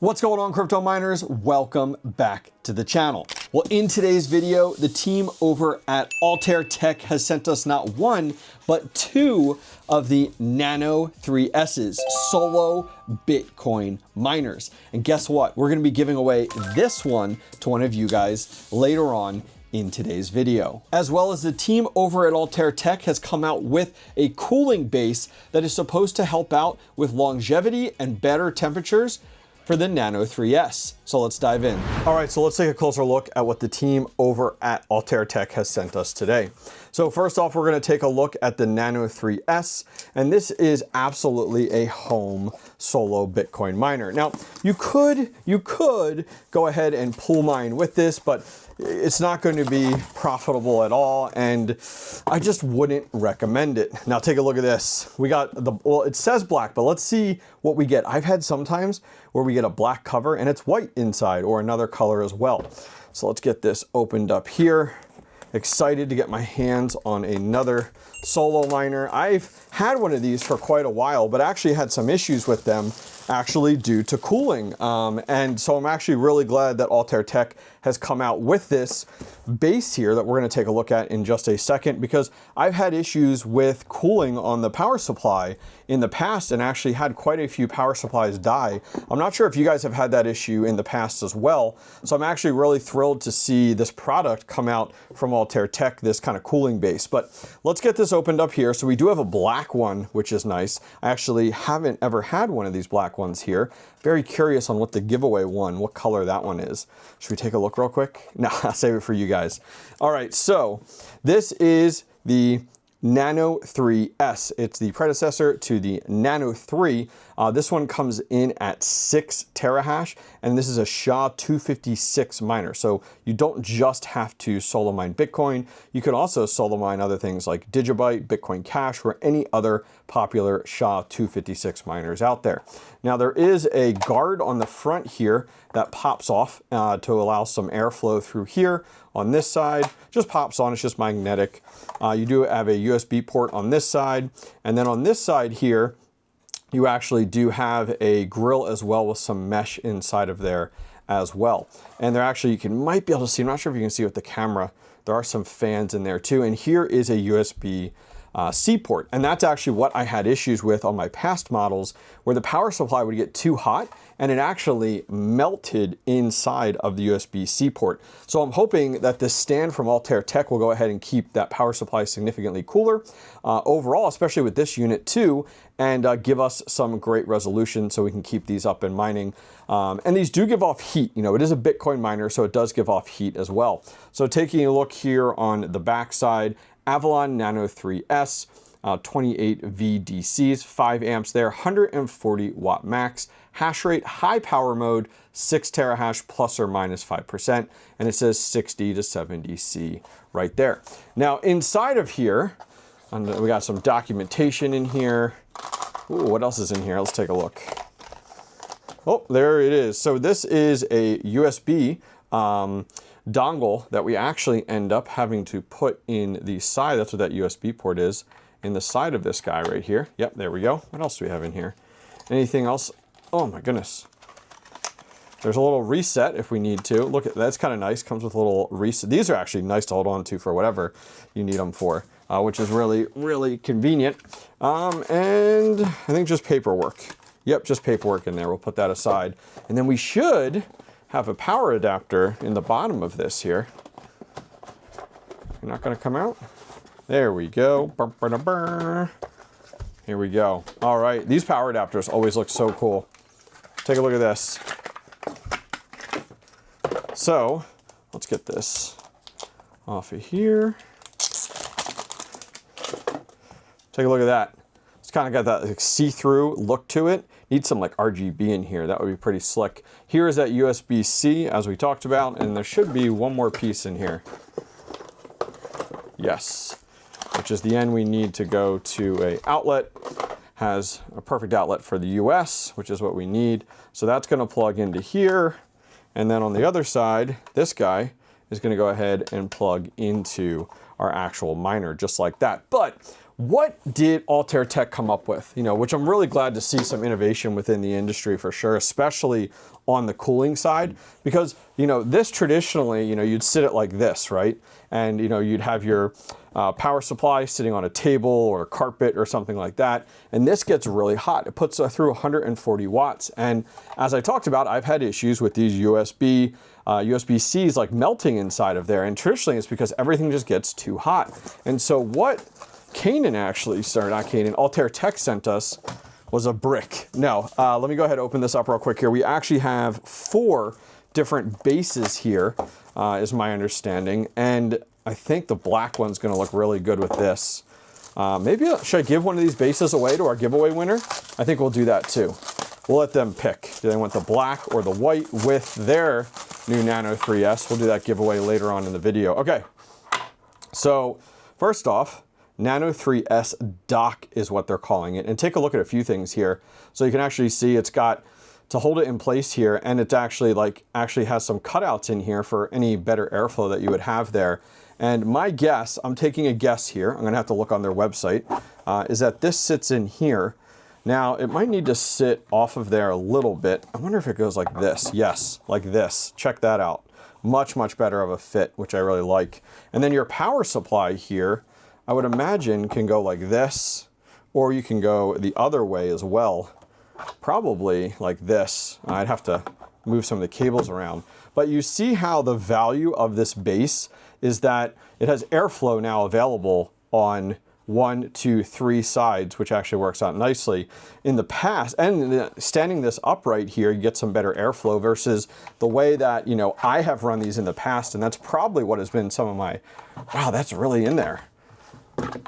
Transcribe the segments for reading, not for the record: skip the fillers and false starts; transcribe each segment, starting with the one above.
What's going on, crypto miners? Welcome back to the channel. Well, in today's video, the team over at Altair Tech has sent us not one, but two of the Nano 3S's, solo Bitcoin miners. And guess what? We're gonna be giving away this one to one of you guys later on in today's video. As well as the team over at Altair Tech has come out with a cooling base that is supposed to help out with longevity and better temperatures for the Nano 3S. So let's dive in. All right, so let's take a closer look at what the team over at Altair Tech has sent us today. So first off, we're gonna take a look at the Nano 3S, and this is absolutely a home solo Bitcoin miner. Now, you could go ahead and pool mine with this, but it's not going to be profitable at all, and I just wouldn't recommend it. Now take a look at this. We got well, it says black, but let's see what we get. I've had sometimes where we get a black cover and it's white inside, or another color as well. So let's get this opened up here. Excited to get my hands on another solo miner. I've had one of these for quite a while, but actually had some issues with them actually due to cooling. And so I'm actually really glad that Altair Tech has come out with this base here that we're gonna take a look at in just a second, because I've had issues with cooling on the power supply in the past and actually had quite a few power supplies die. I'm not sure if you guys have had that issue in the past as well. So I'm actually really thrilled to see this product come out from Altair Tech, this kind of cooling base. But let's get this opened up here. So we do have a black one, which is nice. I actually haven't ever had one of these black ones here. Very curious on what the giveaway one, what color that one is. Should we take a look real quick? No, I'll save it for you guys. All right, so this is the Nano 3S. It's the predecessor to the Nano 3. This one comes in at 6 terahash, and this is a SHA-256 miner. So you don't just have to solo mine Bitcoin. You could also solo mine other things like Digibyte, Bitcoin Cash, or any other popular SHA-256 miners out there. Now there is a guard on the front here that pops off to allow some airflow through here. On this side, just pops on, it's just magnetic. You do have a USB port on this side, and then on this side here, you actually do have a grill as well with some mesh inside of there as well. And there actually, might be able to see, I'm not sure if you can see with the camera, there are some fans in there too. And here is a USB C port. And that's actually what I had issues with on my past models, where the power supply would get too hot and it actually melted inside of the USB-C port. So I'm hoping that this stand from Altair Tech will go ahead and keep that power supply significantly cooler overall, especially with this unit too, and give us some great resolution so we can keep these up and mining. And these do give off heat. You know, it is a Bitcoin miner, so it does give off heat as well. So taking a look here on the back side, Avalon Nano 3S, 28 VDCs, 5 amps there, 140 watt max, hash rate, high power mode, 6 terahash plus or minus 5%, and it says 60 to 70 C right there. Now inside of here, we got some documentation in here. Ooh, what else is in here? Let's take a look. Oh, there it is. So this is a USB dongle that we actually end up having to put in the side. That's what that USB port is, in the side of this guy right here. Yep, there we go. What else do we have in here? Anything else? Oh my goodness. There's a little reset if we need to. Look at that's kind of nice. Comes with a little reset. These are actually nice to hold on to for whatever you need them for, which is really, really convenient. And I think just paperwork. Yep, just paperwork in there. We'll put that aside. And then we should have a power adapter in the bottom of this here. You're not going to come out? There we go. Here we go. All right, these power adapters always look so cool. Take a look at this. So let's get this off of here. Take a look at that. It's kind of got that like see-through look to it. Need some like RGB in here. That would be pretty slick. Here is that USB-C as we talked about, and there should be one more piece in here. Yes, which is the end we need to go to a outlet. Has a perfect outlet for the US, which is what we need. So that's gonna plug into here. And then on the other side, this guy is gonna go ahead and plug into our actual miner just like that. But what did Altair Tech come up with? Which I'm really glad to see some innovation within the industry for sure, especially on the cooling side, because this traditionally, you'd sit it like this, right? And you'd have your power supply sitting on a table or a carpet or something like that, and this gets really hot. It puts through 140 watts, and as I talked about, I've had issues with these USB-Cs like melting inside of there, and traditionally it's because everything just gets too hot. And so what Altair Tech sent us was a brick. No, let me go ahead and open this up real quick here. We actually have 4 different bases here, is my understanding, and I think the black one's gonna look really good with this. Should I give one of these bases away to our giveaway winner? I think we'll do that too. We'll let them pick. Do they want the black or the white with their new Nano 3S? We'll do that giveaway later on in the video. Okay, so first off, Nano 3S dock is what they're calling it. And take a look at a few things here. So you can actually see it's got to hold it in place here, and it actually has some cutouts in here for any better airflow that you would have there. And my guess, I'm taking a guess here, I'm gonna have to look on their website, is that this sits in here. Now, it might need to sit off of there a little bit. I wonder if it goes like this. Yes, like this. Check that out. Much, much better of a fit, which I really like. And then your power supply here, I would imagine can go like this, or you can go the other way as well. Probably like this. I'd have to move some of the cables around. But you see how the value of this base is that it has airflow now available on 1, 2, 3 sides, which actually works out nicely. In the past, and standing this upright here, you get some better airflow versus the way that, I have run these in the past, and that's probably what has been some of my, wow, that's really in there.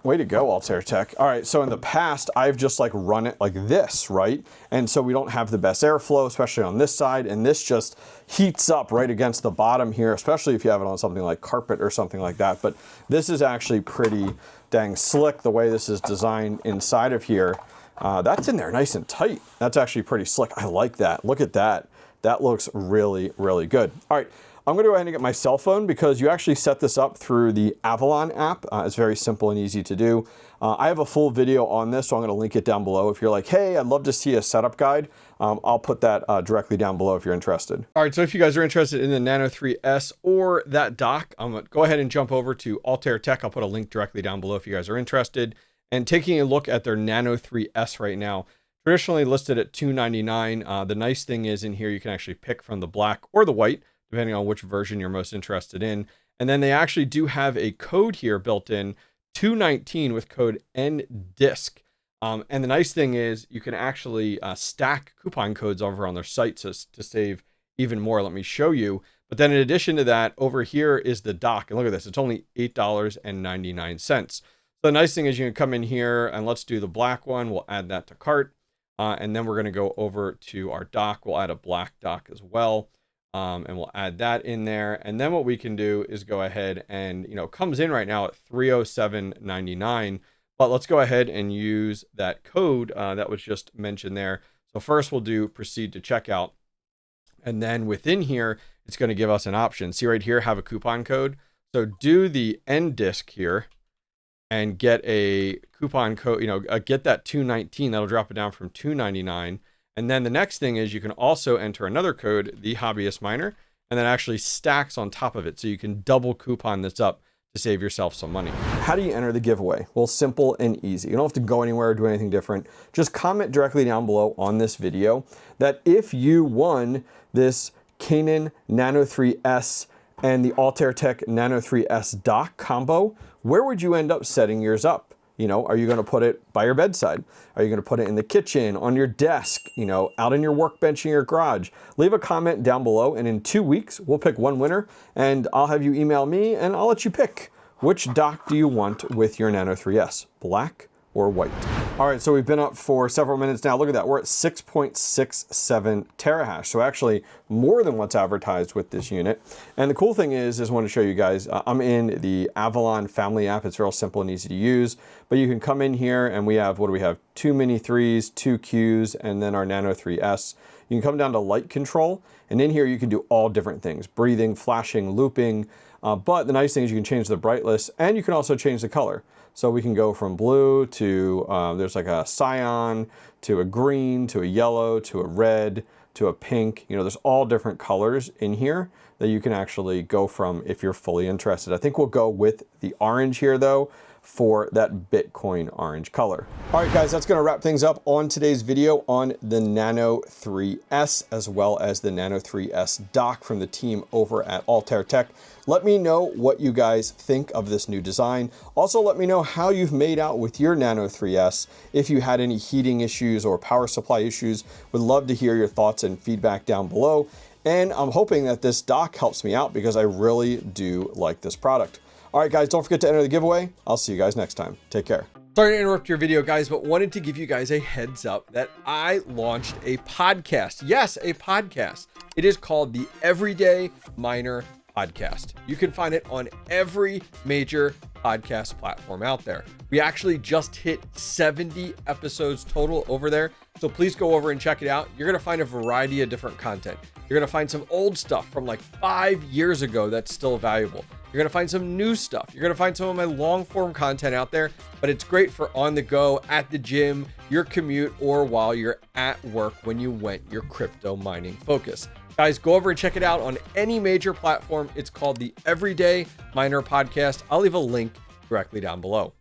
Way to go, Altair Tech. All right, so in the past, I've just run it like this, right? And so we don't have the best airflow, especially on this side, and this just heats up right against the bottom here, especially if you have it on something like carpet or something like that. But this is actually pretty dang slick, the way this is designed inside of here. That's in there nice and tight. That's actually pretty slick. I like that. Look at that. That looks really, really good. All right. I'm going to go ahead and get my cell phone because you actually set this up through the Avalon app. It's very simple and easy to do. I have a full video on this, so I'm going to link it down below. If you're like, hey, I'd love to see a setup guide, I'll put that directly down below if you're interested. All right, so if you guys are interested in the Nano 3S or that dock, I'm going to go ahead and jump over to Altair Tech. I'll put a link directly down below if you guys are interested. And taking a look at their Nano 3S right now, traditionally listed at $299. The nice thing is in here, you can actually pick from the black or the white, depending on which version you're most interested in. And then they actually do have a code here built in, 219 with code NDISC. And the nice thing is you can actually stack coupon codes over on their site to save even more. Let me show you. But then in addition to that, over here is the dock. And look at this, it's only $8.99. So the nice thing is you can come in here and let's do the black one. We'll add that to cart. And then we're gonna go over to our dock. We'll add a black dock as well. And we'll add that in there. And then what we can do is go ahead and, comes in right now at $307.99. But let's go ahead and use that code that was just mentioned there. So first we'll do proceed to checkout. And then within here, it's going to give us an option. See right here, have a coupon code. So do the NDISC here and get a coupon code, get that 219. That'll drop it down from $299. And then the next thing is you can also enter another code, the hobbyist miner, and then actually stacks on top of it. So you can double coupon this up to save yourself some money. How do you enter the giveaway? Well, simple and easy. You don't have to go anywhere or do anything different. Just comment directly down below on this video that if you won this Canaan Nano 3S and the Altair Tech Nano 3S dock combo, where would you end up setting yours up? Are you going to put it by your bedside? Are you going to put it in the kitchen, on your desk, out in your workbench in your garage? Leave a comment down below, and in 2 weeks, we'll pick one winner, and I'll have you email me, and I'll let you pick. Which dock do you want with your Nano 3S, black or white? All right, so we've been up for several minutes now. Look at that, we're at 6.67 terahash. So actually more than what's advertised with this unit. And the cool thing is I want to show you guys, I'm in the Avalon family app. It's real simple and easy to use, but you can come in here and we have, what do we have? 2 mini 3s, 2 Qs, and then our Nano 3S. You can come down to light control, and in here you can do all different things: breathing, flashing, looping, But the nice thing is you can change the brightness and you can also change the color. So we can go from blue to, there's like a cyan, to a green, to a yellow, to a red, to a pink. You know, there's all different colors in here that you can actually go from if you're fully interested. I think we'll go with the orange here though, for that Bitcoin orange color. All right, guys, that's gonna wrap things up on today's video on the Nano 3S, as well as the Nano 3S dock from the team over at Altair Tech. Let me know what you guys think of this new design. Also, let me know how you've made out with your Nano 3S. If you had any heating issues or power supply issues, would love to hear your thoughts and feedback down below. And I'm hoping that this dock helps me out because I really do like this product. All right, guys, don't forget to enter the giveaway. I'll see you guys next time. Take care. Sorry to interrupt your video, guys, but wanted to give you guys a heads up that I launched a podcast. Yes, a podcast. It is called the Everyday Miner Podcast. You can find it on every major podcast platform out there. We actually just hit 70 episodes total over there. So please go over and check it out. You're going to find a variety of different content. You're going to find some old stuff from like 5 years ago that's still valuable. You're going to find some new stuff. You're going to find some of my long form content out there, but it's great for on the go, at the gym, your commute, or while you're at work when you went your crypto mining focus. Guys, go over and check it out on any major platform. It's called the Everyday Miner Podcast. I'll leave a link directly down below.